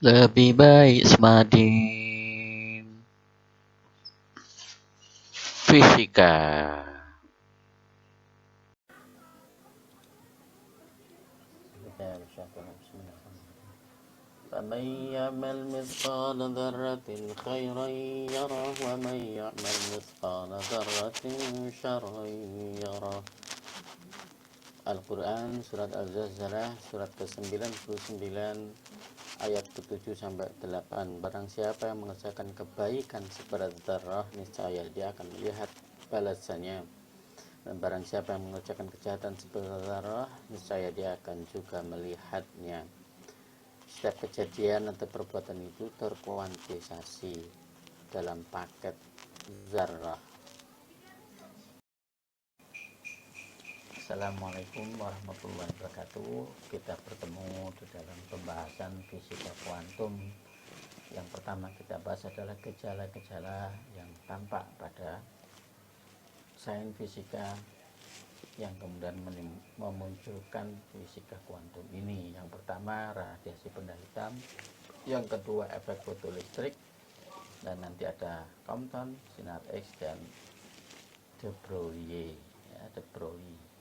Lebih baik Smadin. Fisika. فمن يعمل مثقال ذرة خيرا يره ومن يعمل مثقال ذرة شرا يره. Al-Quran Surat Al-Zalzalah Surat ke-99 ayat ke-7 sampai 8. Barang siapa yang mengerjakan kebaikan seberat zarah, niscaya dia akan melihat balasannya. Dan barang siapa yang mengerjakan kejahatan seberat zarah, niscaya dia akan juga melihatnya. Setiap kejadian atau perbuatan itu terkuantisasi dalam paket zarah. Assalamualaikum warahmatullahi wabarakatuh. Kita bertemu di dalam pembahasan fisika kuantum. Yang pertama kita bahas adalah gejala-gejala yang tampak pada sains fisika yang kemudian memunculkan fisika kuantum ini. Yang pertama radiasi benda hitam, yang kedua efek fotolistrik, dan nanti ada Compton, sinar X, dan de Broglie. De Broglie.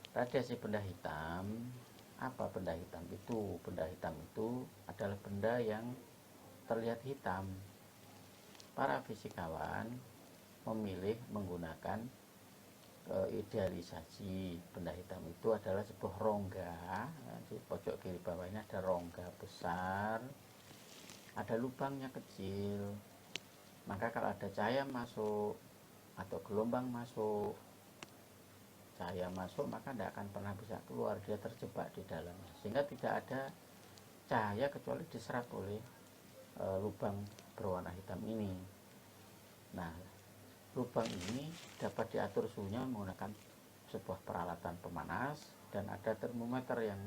Radiasi benda hitam. Apa benda hitam itu? Benda hitam itu adalah benda yang terlihat hitam. Para fisikawan memilih menggunakan idealisasi benda hitam itu adalah sebuah rongga. Di pojok kiri bawahnya ada rongga besar, ada lubangnya kecil. Maka kalau ada cahaya masuk atau gelombang masuk, maka tidak akan pernah bisa keluar, dia terjebak di dalamnya, sehingga tidak ada cahaya kecuali diserap oleh lubang berwarna hitam ini. Nah, lubang ini dapat diatur suhunya menggunakan sebuah peralatan pemanas, dan ada termometer yang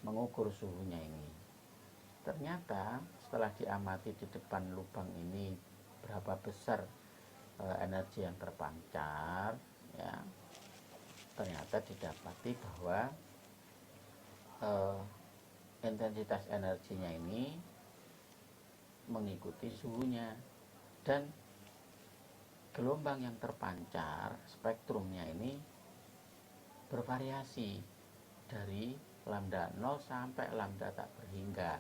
mengukur suhunya ini. Ternyata setelah diamati di depan lubang ini berapa besar energi yang terpancar, ya, ternyata didapati bahwa intensitas energinya ini mengikuti suhunya, dan gelombang yang terpancar spektrumnya ini bervariasi dari lambda 0 sampai lambda tak berhingga.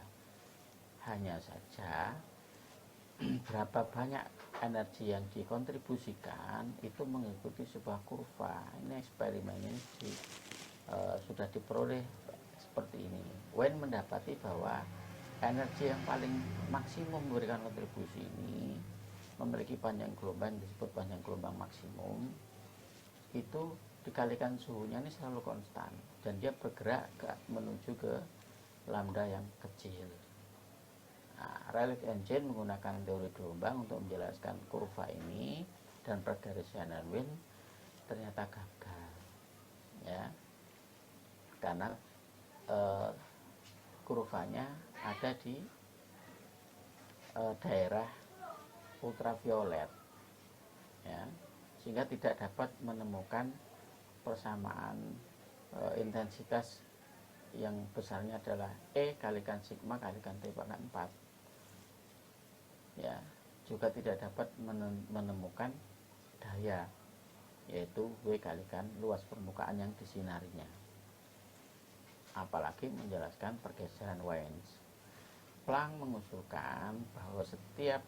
Hanya saja berapa banyak energi yang dikontribusikan itu mengikuti sebuah kurva. Ini eksperimen ini sudah diperoleh seperti ini. Wayne mendapati bahwa energi yang paling maksimum memberikan kontribusi ini memiliki panjang gelombang, disebut panjang gelombang maksimum, itu dikalikan suhunya ini selalu konstan, dan dia bergerak menuju ke lambda yang kecil. Nah, Rayleigh Engine menggunakan teori gelombang untuk menjelaskan kurva ini, dan pergarisan Wayne ternyata gagal, ya, karena kurvanya ada di daerah ultraviolet, ya, sehingga tidak dapat menemukan persamaan intensitas yang besarnya adalah E kalikan sigma kalikan T pangkat 4. Ya, juga tidak dapat menemukan daya, yaitu W kalikan luas permukaan yang disinarinya, apalagi menjelaskan pergeseran Wayne. Planck mengusulkan bahwa setiap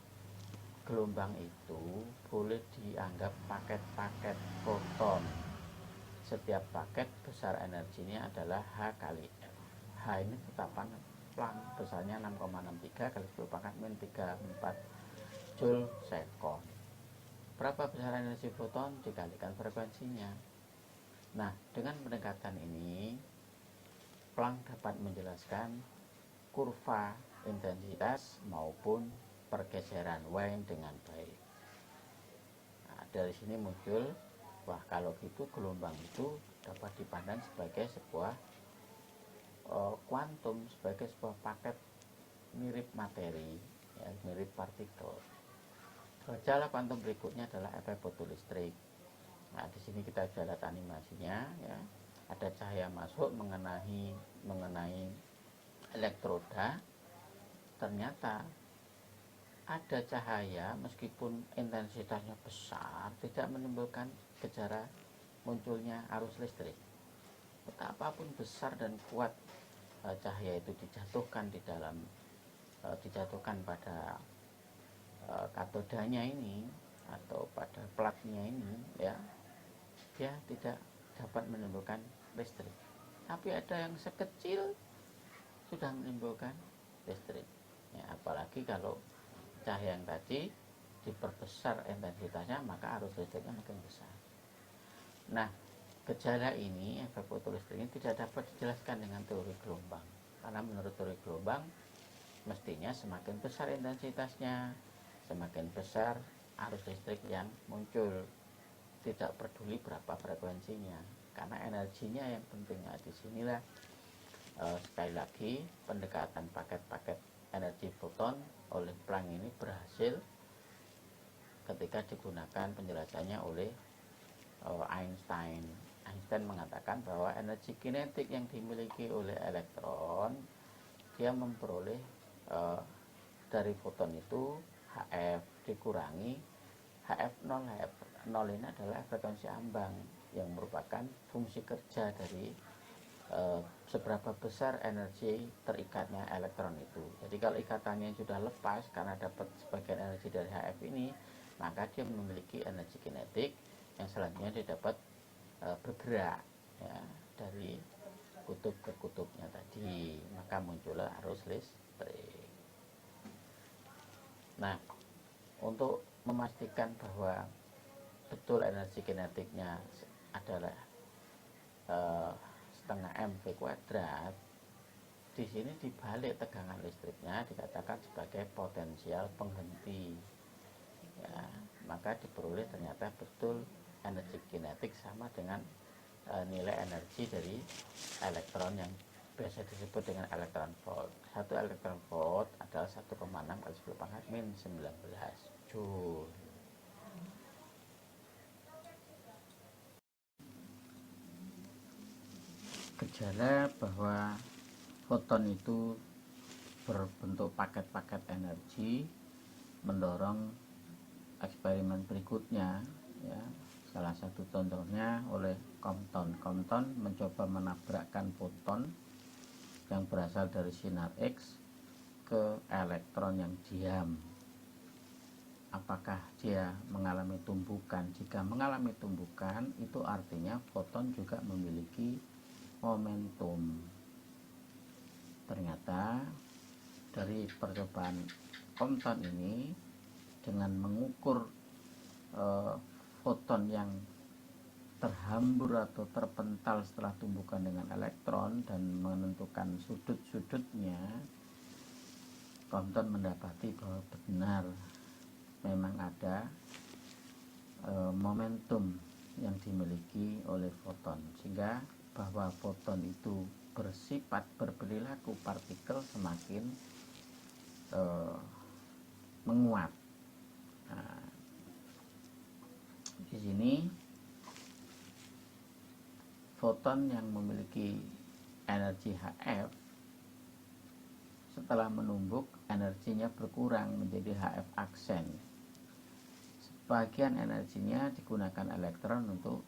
gelombang itu boleh dianggap paket-paket foton. Setiap paket besar energinya adalah H kali F. H ini tetapan Planck, besarnya 6,63 kali 10 pangkat min 34 Joule sekon. Berapa besar energi foton dikalikan frekuensinya. Nah, dengan pendekatan ini Planck dapat menjelaskan kurva intensitas maupun pergeseran Wayne dengan baik. Nah, dari sini muncul, wah, kalau gitu gelombang itu dapat dipandang sebagai sebuah kuantum, sebagai sebuah paket mirip materi, ya, mirip partikel. Gejala kuantum berikutnya adalah efek fotolistrik. Nah, di sini kita bisa lihat animasinya, ya. Ada cahaya masuk mengenai elektroda, ternyata ada cahaya meskipun intensitasnya besar tidak menimbulkan gejala munculnya arus listrik. Betapapun besar dan kuat cahaya itu dijatuhkan pada katodanya ini atau pada platnya ini, ya, dia tidak dapat menimbulkan listrik. Tapi ada yang sekecil sudah menimbulkan listrik, ya, apalagi kalau cahaya yang tadi diperbesar intensitasnya, maka arus listriknya makin besar. Nah, gejala ini, efek fotolistrik ini tidak dapat dijelaskan dengan teori gelombang, karena menurut teori gelombang mestinya semakin besar intensitasnya, semakin besar arus listrik yang muncul, tidak peduli berapa frekuensinya, karena energinya yang penting. Nah, disinilah sekali lagi pendekatan paket-paket energi foton oleh Planck ini berhasil ketika digunakan penjelasannya oleh Einstein. Einstein mengatakan bahwa energi kinetik yang dimiliki oleh elektron, dia memperoleh dari foton itu HF dikurangi HF0. HF0 ini adalah frekuensi ambang yang merupakan fungsi kerja dari seberapa besar energi terikatnya elektron itu. Jadi kalau ikatannya sudah lepas karena dapat sebagian energi dari HF ini, maka dia memiliki energi kinetik yang selanjutnya dia dapat bergerak, ya, dari kutub ke kutubnya tadi, maka muncullah arus listrik. Nah, untuk memastikan bahwa betul energi kinetiknya adalah setengah mv kuadrat, di sini dibalik tegangan listriknya dikatakan sebagai potensial penghenti, ya, maka diperoleh ternyata betul energi kinetik sama dengan nilai energi dari elektron yang biasa disebut dengan elektron volt. 1 elektron volt adalah 1,6 kali 10 pangkat min 19 joule. Gejala bahwa foton itu berbentuk paket-paket energi mendorong eksperimen berikutnya, ya. Salah satu contohnya oleh Compton. Compton mencoba menabrakkan foton yang berasal dari sinar X ke elektron yang diam. Apakah dia mengalami tumbukan? Jika mengalami tumbukan, itu artinya foton juga memiliki momentum. Ternyata dari percobaan Compton ini, dengan mengukur foton yang terhambur atau terpental setelah tumbukan dengan elektron dan menentukan sudut-sudutnya, Compton mendapati bahwa benar memang ada momentum yang dimiliki oleh foton, sehingga bahwa foton itu bersifat berperilaku partikel semakin menguat. Nah, di sini foton yang memiliki energi HF setelah menumbuk energinya berkurang menjadi HF aksen. Sebagian energinya digunakan elektron untuk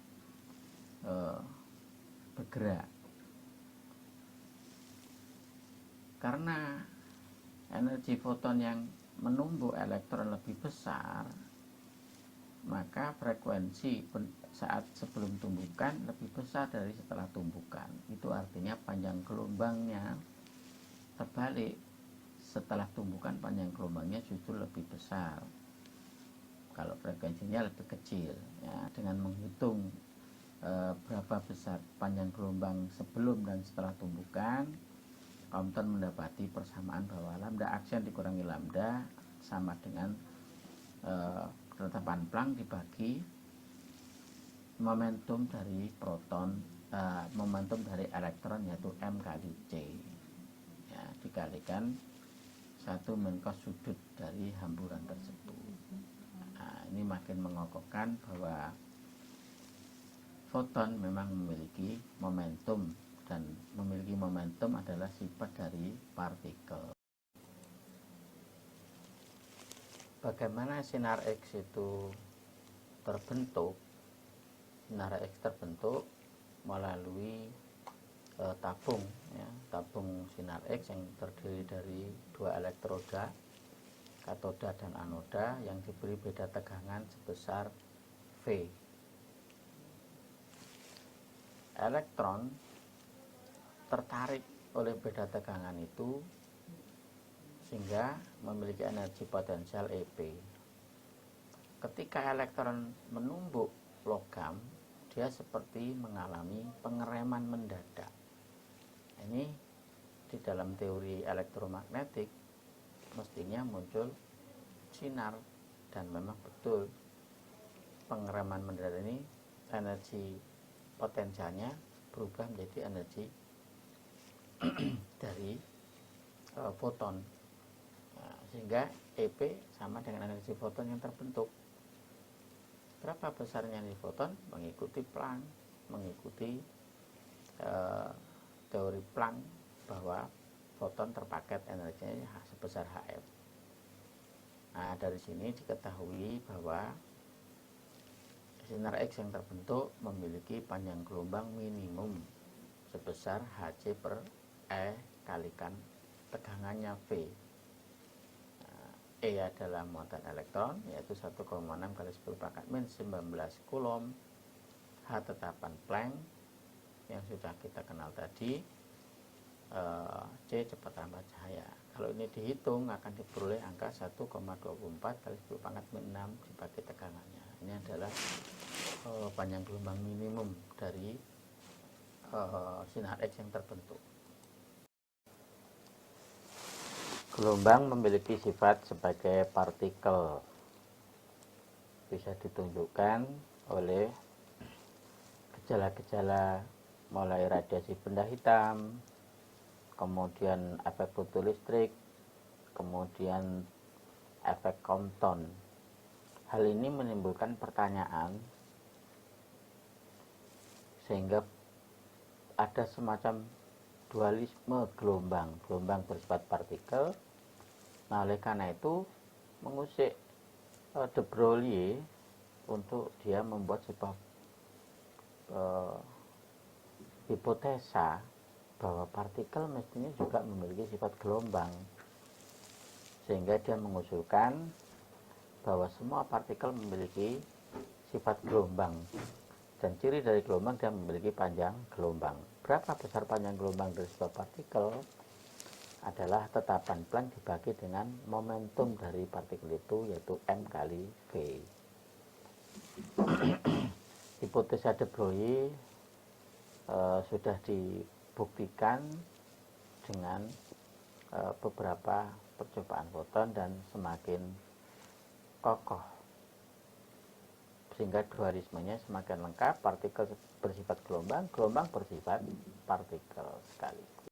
bergerak. Karena energi foton yang menumbuk elektron lebih besar, maka frekuensi saat sebelum tumbukan lebih besar dari setelah tumbukan. Itu artinya panjang gelombangnya terbalik. Setelah tumbukan panjang gelombangnya justru lebih besar kalau frekuensinya lebih kecil, ya. Dengan menghitung berapa besar panjang gelombang sebelum dan setelah tumbukan, Compton mendapati persamaan bahwa lambda aksen dikurangi lambda sama dengan ketetapan Planck dibagi momentum dari proton, momentum dari elektron, yaitu M kali C, ya, dikalikan 1 min cos sudut dari hamburan tersebut. Nah, ini makin mengokohkan bahwa foton memang memiliki momentum dan memiliki momentum adalah sifat dari partikel. Bagaimana sinar X itu terbentuk? Sinar X terbentuk melalui tabung, ya, tabung sinar X yang terdiri dari dua elektroda, katoda dan anoda, yang diberi beda tegangan sebesar V. Elektron tertarik oleh beda tegangan itu sehingga memiliki energi potensial EP. Ketika elektron menumbuk logam, dia seperti mengalami pengereman mendadak. Ini di dalam teori elektromagnetik mestinya muncul sinar, dan memang betul pengereman mendadak ini energi potensialnya berubah menjadi energi dari foton. Nah, sehingga EP sama dengan energi foton yang terbentuk. Berapa besarnya energi foton? Mengikuti Planck, mengikuti teori Planck bahwa foton terpaket energinya sebesar Hf. Nah, dari sini diketahui bahwa sinar X yang terbentuk memiliki panjang gelombang minimum sebesar Hc per E kalikan tegangannya V. E adalah muatan elektron, yaitu 1,6 kali 10⁻⁻19 Coulomb. H tetapan Planck yang sudah kita kenal tadi. C cepat tambah cahaya. Kalau ini dihitung akan diperoleh angka 1,24 kali 10⁻⁶ dibagi tegangannya. Ini adalah panjang gelombang minimum dari sinar X yang terbentuk. Gelombang memiliki sifat sebagai partikel. Bisa ditunjukkan oleh gejala-gejala mulai radiasi benda hitam, kemudian efek fotolistrik, kemudian efek Compton. Hal ini menimbulkan pertanyaan sehingga ada semacam dualisme gelombang bersifat partikel. Nah, oleh karena itu mengusik de Broglie untuk dia membuat sebuah hipotesa bahwa partikel mestinya juga memiliki sifat gelombang, sehingga dia mengusulkan bahwa semua partikel memiliki sifat gelombang, dan ciri dari gelombang dia memiliki panjang gelombang. Berapa besar panjang gelombang dari sebuah partikel adalah tetapan Planck dibagi dengan momentum dari partikel itu, yaitu M kali V. Hipotesa de Broglie sudah dibuktikan dengan beberapa percobaan foton dan semakin kokoh, sehingga dualismenya semakin lengkap. Partikel bersifat gelombang, gelombang bersifat partikel sekaligus.